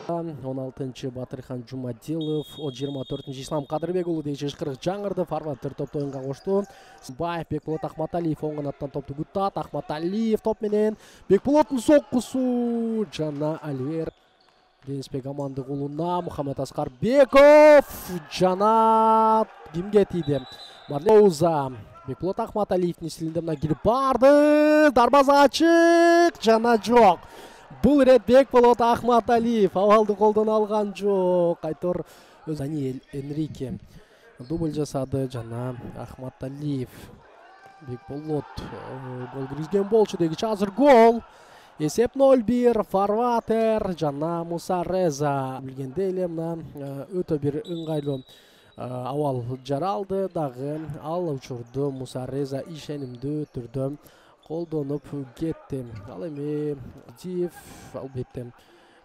16-чы Батырхан Жумадилов, 24-чы Ислам Кадырбек уулу дейчи ышкырык жаңырды. Форвард топто оюнга кошту. Баев Бекболот Ахматалиев оңгон аттан топту куттат. Ахматалиев топ менен Бекболоттун соккусу жана Альвер Денисбек Амандыгулуна, Мухаммед Аскарбеков жана кимге тийди? Марлоуза Бекболот Ахматалиевдин силинде мына кирип барды. Дарбаза ачык жана жок. Бул ирет Бекболот Ахматалиев абалды колдон алган жок. Кайтор Даниэль Энрике дубль жасады жана Ахматалиев Бекболот гол киргизген болчу дегичи азыр гол. Эсеп 0-1. Фарватер жана Муса Реза билгенде эле мына өтө бир ыңгайлуу абал жаралды дагы. Ал учурду Муса Реза ишенимдүү түрдө колдонуп кетти. Ал эми Див албетте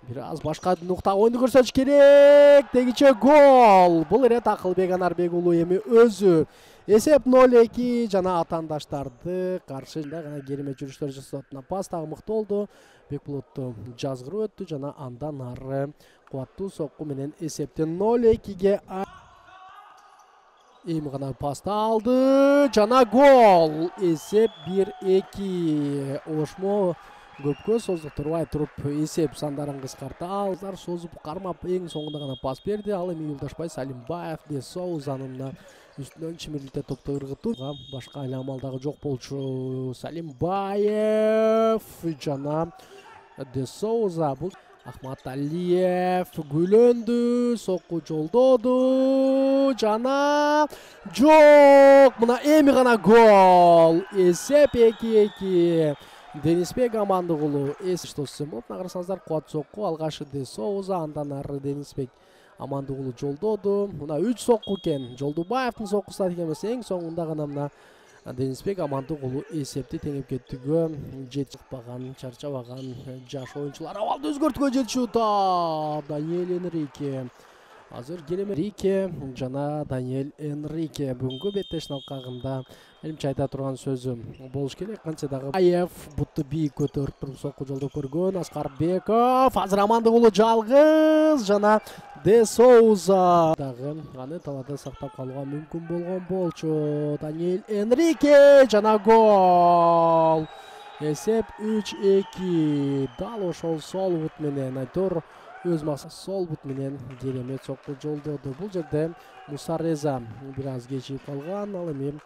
бир аз башка нукта ойунду көрсөтүш керек. Дегиче гол. Бул ирет Акылбек Анарбек уулу эми өзү эсеп 0-2 жана атаандаштарды каршы гана керемет жүрүштөр жасап пас дагы мыкты болду. Бекболотту жазгырып өттү жана андан ары кубаттуу сокку менен эсептен 0-2-ге эми гана пасты алды жана гол. Эсеп 1-2. Ошмо көпкө создуктурбай туруп эсеп сандарын кыскарта алдар, созуп кармап эң соңунда гана пас берди. Ал эми Юлдашбай Салимбаев де Соузанын үстүнөн чимирлите топту ыргытуу. Башка эле амал дагы жок болчу. Салимбаев жана де Соуза. Бул Ахматалиев гүлөндү, сокку жолдоду жана жок. Мына эми гана гол. Эсеп 2-2. Денисбек Амандыгулу эстосу болуп карасаңыздар, кубат сокку алгашы де Соуза, андан ары Денисбек Амандыгулу жолдоду. Мына 3 сокку экен. Жолдубаевдин соккусу да эмес, эң соңунда гана мына Денисбек Амандыгулу эсепти теңеп кеттүгө жетишпаган, чарчабаган жаш оюнчулар абалды өзгөртүүгө жетишүүдө. Даниэль Энрике азыр керемет Рике жана Даниэль Энрике бүгүнкү беттештин алкагында менимче айта турган сөзү болуш керек. Кантсе дагы Аев бутту бийик көтөрүп туруп сокку жолдоп көргөн. Аскарбеков азыр Амандыгулу жалгыз жана де Соуза дагы аны талаада сактап калууга мүмкүн болгон болчу. Даниэль Энрике жана гол. Эсеп 3-2. Дал ошол сол бут менен айтор өз максаты сол бут менен керемет сокку жолдоду. Бул жерде Муса Реза бир аз кечигип калган. Ал эми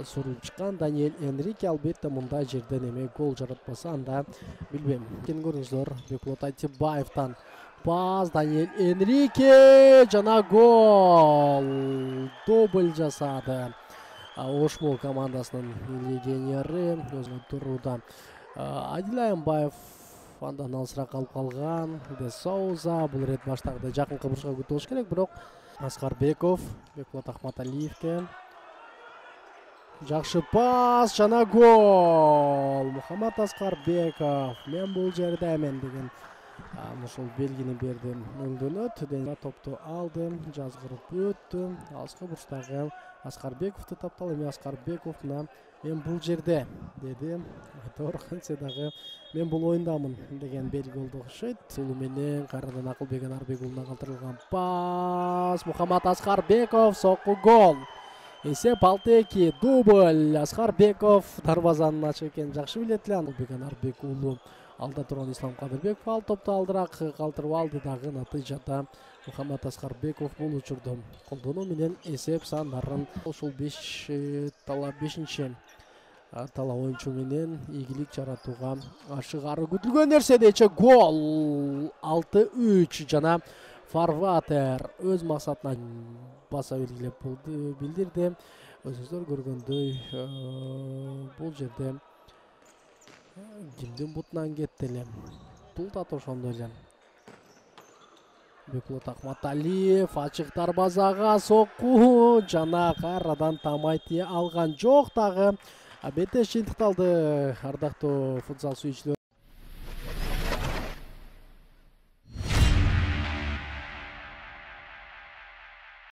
суруп чыккан Даниэль Энрике албетте мындай жерден эме гол жаратпаса анда билбейм. Кен көрүңүздөр, Бекболот Айтыбаевден пас, Даниэль Энрике жана гол. Дубль жасады. Ошмо командасынын легионери өзүнө турууда. Адил Аянбаев андан алысыраак калып калган. Де Соуза бул рет баштагыдай жакынкы бурчка күтүп болуш керек, бирок Аскарбеков Бекболот Ахматалиевке жакшы пас жана гол. Мухаммад Аскарбеков мен бул жерде эмен деген ошол белгини берди. Өңдөнөт деген топту алды, жазгырып өттү. Алыскы бурчтагы Аскарбековду таптал, эми Аскарбеков мен бул жерде деди. Айтор кантсе дагы мен бул оюндамын деген белги болду окшойт. Сулу менен кайрадан Акылбек Анарбек уулуна калтырылган пас. Мухаммад Аскарбеков сокку гол. Эсеп 6-2. Дубль. Аскарбеков дарбазанын ачык экенин жакшы билет эле. Акылбек Анарбек уулу алда турган Ислам Кадырбеков ал топту алдыраак калтырып алды дагы. Натыйжада Мухаммад Аскарбеков бул учурда колдонуу менен эсеп сандарын ушул 5-5-чи талаа оюнчу менен ийгилик жаратууга ашык ары күтүлгөн нерсе дече гол. 6-3 жана Фарватер өз максатына баса белгилеп билдирди. Өзүңүздөр көргөндөй бул жерде кимдин бутунан кетти эле. Бул да ошондой эле. Бекболот Ахматалиев ачык дарбазага сокку жана кайрадан тамай тие алган жок дагы. Беттеш жыйынтыкталды ардактуу футзал сүйүүчүлөр.